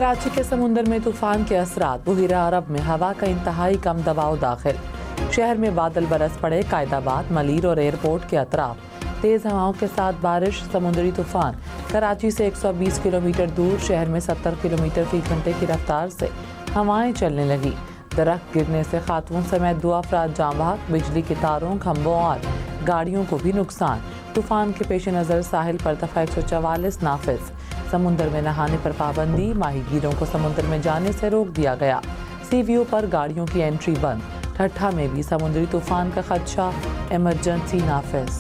कराची के समुंदर में तूफान के असरात, बुहिरा अरब में हवा का इंतहाई कम दबाव दाखिल। शहर में बादल बरस पड़े। कायदाबाद, मलीर और एयरपोर्ट के अतराफ तेज़ हवाओं के साथ बारिश। समुद्री तूफान कराची से 120 किलोमीटर दूर शहर में 70 किलोमीटर फी घंटे की रफ्तार से हवाएं चलने लगी। दरख्त गिरने से खातून समेत 2 अफराद जाँ बहक। बिजली के तारों, खंभों और गाड़ियों को भी नुकसान। तूफान के पेश नज़र साहिल पर दफ़ा 144 नाफिज। समुंदर में नहाने पर पाबंदी। माहीगीरों को समुंदर में जाने से रोक दिया गया। सीवीओ पर गाड़ियों की एंट्री बंद। ठट्ठा में भी समुद्री तूफान का खदशा, इमरजेंसी नाफिज।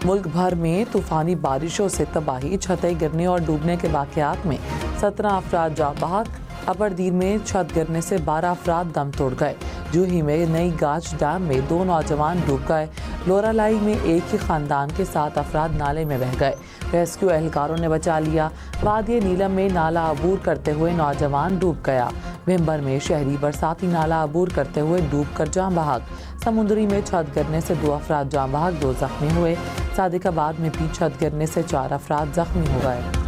मुल्क भर में तूफानी बारिशों से तबाही, छतें गिरने और डूबने के वाक़यात में 17 अफराद जाँ बहक। अबरदीन में छत गिरने से 12 अफराद दम तोड़ गए। जूही में नई गाज डैम में 2 नौजवान डूब गए। लोरालाई में एक ही खानदान के 7 अफराद नाले में बह गए। रेस्क्यू एहलकारों ने बचा लिया। वादी नीलम में नाला अबूर करते हुए नौजवान डूब गया। भिम्बर में शहरी बरसाती नाला अबूर करते हुए डूब कर जाँ बहक। समुद्री में छत गिरने से 2 अफराद जाँ बहक, 2 जख्मी हुए। सादिकाबाद में भी छत गिरने से 4 अफराद जख्मी हो गए।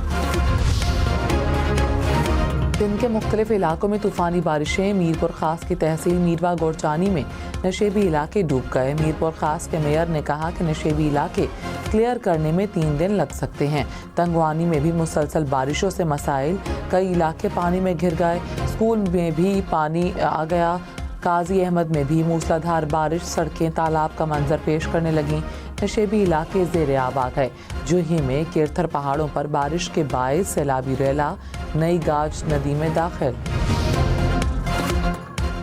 दिन के मुख्तलिफ इलाकों में तूफानी बारिशें। मीरपुर खास की तहसील मीरवा गोरचानी में नशेबी इलाके डूब गए। मीरपुर खास के मेयर ने कहा कि नशेबी इलाके क्लियर करने में 3 दिन लग सकते हैं। तंगवानी में भी मुसलसल बारिशों से मसाइल, कई इलाके पानी में घिर गए। स्कूल में भी पानी आ गया। काजी अहमद में भी मूसलाधार बारिश, सड़कें तालाब का मंजर पेश करने लगीं। नशेबी इलाके ज़ेर आब आ गए। जूही में केरथर पहाड़ों पर बारिश के बायस सैलाबी रेला नई गाज नदी में दाखिल।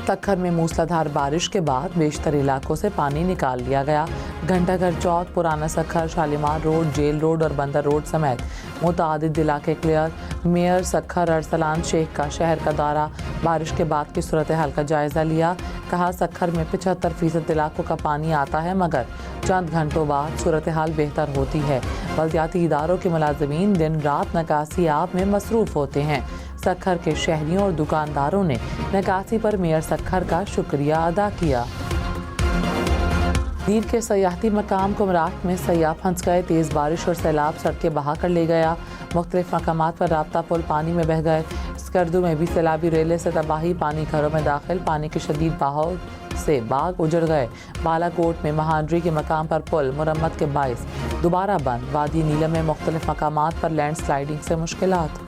तखर में मूसलाधार बारिश के बाद बेशतर इलाकों से पानी निकाल लिया गया। घंटाघर चौक, पुराना Sukkur, Shalimar road, jail road और बंदर रोड समेत मुतादिद इलाके क्लियर। मेयर सखर अरसलान शेख का शहर का दौरा, बारिश के बाद की सूरत हाल का जायजा लिया। कहा सखर में 75% इलाकों का पानी आता है, मगर चंद घंटों बाद सूरत हाल बेहतर होती है। बल्दियाती इदारों के मुलाजमीन दिन रात निकासी आब में मसरूफ़ होते हैं। सखर के शहरियों और दुकानदारों ने निकासी पर मेयर सखर का शुक्रिया अदा किया। दीर के सयाहती मकाम कुमराट में सयाह फंस गए। तेज़ बारिश और सैलाब सड़कें बहा कर ले गया। मुख्तलिफ मकामात पर राब्ता पुल पानी में बह गए। स्कर्दू में भी सैलाबी रेले से तबाही, पानी घरों में दाखिल। पानी के शदीद बहाव से बाग उजड़ गए। बालाकोट में महांडरी के मकाम पर पुल मुरम्मत के बाइस दोबारा बंद। वादी नीलम में मुख्तलिफ मकामात पर लैंड स्लाइडिंग से मुश्किलात।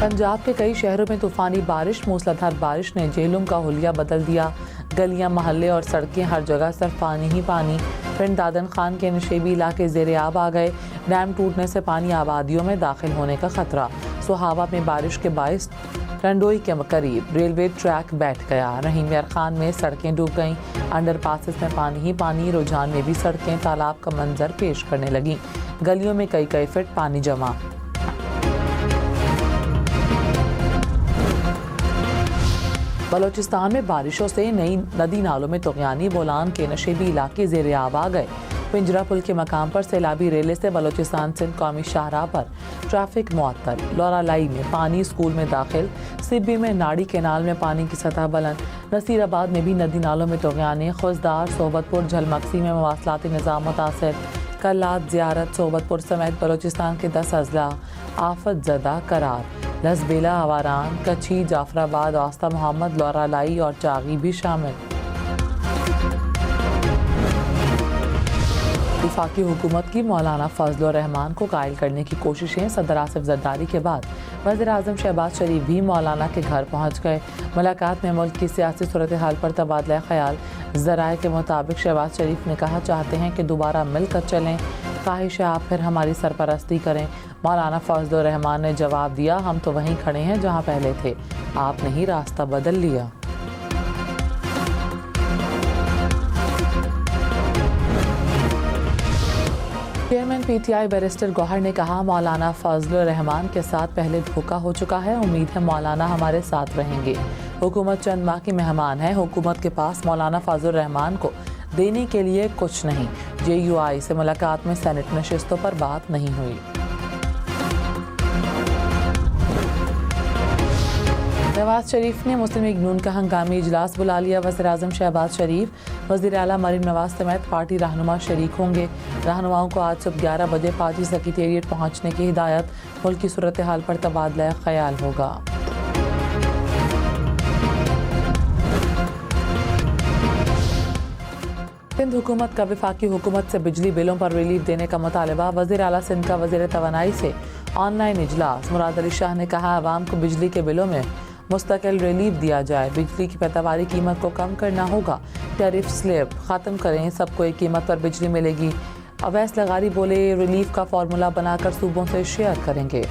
पंजाब के कई शहरों में तूफानी बारिश, मूसलाधार बारिश ने जेहलुम का हुलिया बदल दिया। गलियां, मोहल्ले और सड़कें हर जगह सिर्फ पानी ही पानी। पिंड दादन खान के नशेबी इलाके ज़ेर आब आ गए। डैम टूटने से पानी आबादियों में दाखिल होने का खतरा। सुहावा में बारिश के बायस टंडोई के करीब रेलवे ट्रैक बैठ गया। रहीम यार खान में सड़कें डूब गईं। अंडर पासिस में पानी ही पानी। रुझान में भी सड़कें तालाब का मंजर पेश करने लगीं। गलियों में कई फीट पानी जमा। बलोचिस्तान में बारिशों से नई नदी नालों में तुग़यानी। बोलान के नशेबी इलाके ज़ेर आब आ गए। पिंजरा पुल के मकाम पर सैलाबी रेले से बलोचिस्तान सिंध कौमी शाहराह पर ट्रैफिक मुअत्तल। लोरालाई में पानी स्कूल में दाखिल। सिब्बी में नाड़ी केनाल में पानी की सतह बुलंद। नसीराबाद में भी नदी नालों में तुग़यानी। खुजदार, सोबतपुर, झलमक्सी में मवासलाती निज़ाम मुतासिर। कल्लात, ज़ियारत, सोबतपुर समेत बलोचिस्तान के 10 अजला आफत ज़दा करार। लसबेला, आवारान, कच्ची, जाफराबाद, आस्था मोहम्मद, लोरालाई और चागी भी शामिल। वफाकी हुकूमत की मौलाना फजल रहमान को कायल करने की कोशिशें। सदर आसिफ जरदारी के बाद वज़ीर आज़म शहबाज शरीफ भी मौलाना के घर पहुँच गए। मुलाकात में मुल्क की सियासी सूरत हाल पर तबादला ख्याल। ज़राए के मुताबिक शहबाज शरीफ ने कहा, चाहते हैं कि दोबारा मिलकर चलें। ख्वाहिश है आप फिर हमारी सरपरस्ती करें। मौलाना फजल रहमान ने जवाब दिया, हम तो वहीं खड़े हैं जहां पहले थे, आपने ही रास्ता बदल लिया। चेयरमैन पीटीआई बैरिस्टर गौहर ने कहा, मौलाना फजल रहमान के साथ पहले धोखा हो चुका है। उम्मीद है मौलाना हमारे साथ रहेंगे। हुकूमत चंद माह की मेहमान है। हुकूमत के पास मौलाना फजल रहमान को देने के लिए कुछ नहीं। JUI से मुलाकात में सेनेट नशिस्तों पर बात नहीं हुई। नवाज शरीफ ने मुस्लिम लीग नून का हंगामी इजलास बुला लिया। वज़ीर-ए-आज़म शहबाज शरीफ, वज़ीर आला मरीम नवाज समेत पार्टी रहनुमा शरीक होंगे। रहनुमाओं को आज सुबह 11 बजे पार्टी सेक्रेटेरिएट पहुंचने की हिदायत। मुल्क की सूरत हाल पर तबादला ख्याल होगा। सिंध हुकूमत का वफाकी हुकूमत से बिजली बिलों पर रिलीफ देने का मुतालबा। वज़ीर आला सिंध का वज़ीर तवानाई से ऑनलाइन इजलास। मुराद अली शाह ने कहा, आवाम को बिजली के बिलों में मुस्तकिल रिलीफ दिया जाए। बिजली की पैदावारी कीमत को कम करना होगा। टैरिफ स्लैब ख़त्म करें, सबको एक कीमत पर बिजली मिलेगी। अवैस लगारी बोले, रिलीफ का फार्मूला बनाकर सूबों से शेयर करेंगे।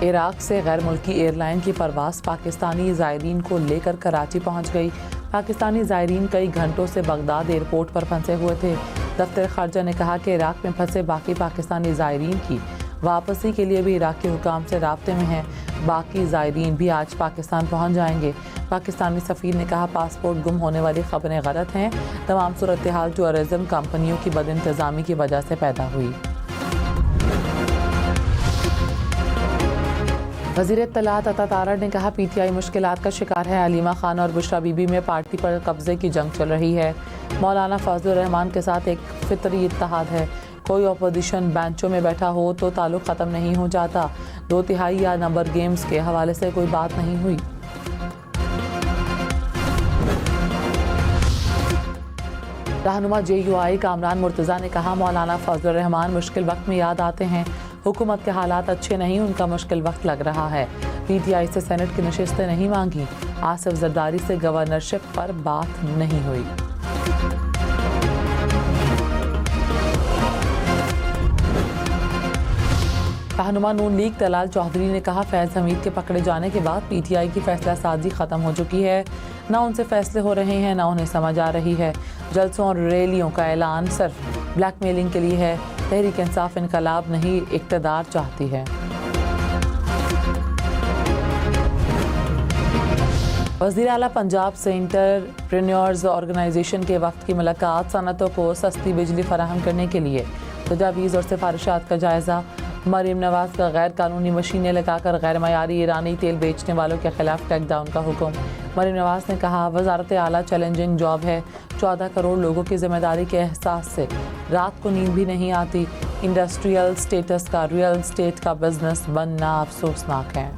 इराक से गैर मुल्की एयरलाइन की परवाज़ पाकिस्तानी ज़ायरीन को लेकर कराची पहुंच गई। पाकिस्तानी ज़ायरीन कई घंटों से बगदाद एयरपोर्ट पर फंसे हुए थे। दफ्तर ख़ारजा ने कहा कि इराक में फंसे बाकी पाकिस्तानी ज़ायरीन की वापसी के लिए भी इराक़ी हुकाम से राब्ते में हैं। बाकी ज़ायरीन भी आज पाकिस्तान पहुंच जाएंगे। पाकिस्तानी सफ़ीर ने कहा, पासपोर्ट गुम होने वाली ख़बरें गलत हैं। तमाम सूरत हाल टूरिज़्म कंपनियों की बदइंतज़ामी की वजह से पैदा हुई। वज़ीर इत्तलात अता तारड़ ने कहा, PTI मुश्किलात का शिकार है। हलीमा खान और बुशरा बीबी में पार्टी पर कब्जे की जंग चल रही है। मौलाना फजलुर रहमान के साथ एक फितरी इत्तेहाद है। कोई अपोजिशन बेंचों में बैठा हो तो ताल्लुक़ ख़त्म नहीं हो जाता। 2/3 या नंबर गेम्स के हवाले से कोई बात नहीं हुई। रहनुमा JUI कामरान मुर्तज़ा ने कहा, मौलाना फजलुर रहमान मुश्किल वक्त में याद आते हैं। हुकूमत के हालात अच्छे नहीं, उनका मुश्किल वक्त लग रहा है। PTI से सेनेट की नशिस्तें नहीं मांगी। आसिफ जरदारी से गवर्नरशिप पर बात नहीं हुई। रहनुमा नून लीग तलाल चौधरी ने कहा, फैज़ हमीद के पकड़े जाने के बाद PTI की फैसला साजी ख़त्म हो चुकी है। ना उनसे फैसले हो रहे हैं, ना उन्हें समझ आ रही है। जलसों और रैलियों का ऐलान सिर्फ ब्लैकमेलिंग के लिए है। तहरीक इंसाफ इनकलाब नहीं, इक़्तिदार चाहती है। वज़ीर आला पंजाब से एंटरप्रेन्योर्स ऑर्गेनाइजेशन के वफ़द की मुलाकात। सनतों को सस्ती बिजली फराहम करने के लिए तजावीज़ और सिफारिशात का जायज़ा। मरीम नवाज का गैर कानूनी मशीनें लगाकर गैर मयारी ईरानी तेल बेचने वालों के खिलाफ टेक डाउन का हुक्म। मरीम नवाज ने कहा, वज़ारत आला चैलेंजिंग जॉब है। 14 करोड़ लोगों की जिम्मेदारी के एहसास से रात को नींद भी नहीं आती। इंडस्ट्रियल स्टेटस का रियल स्टेट का बिजनेस बनना अफसोसनाक है।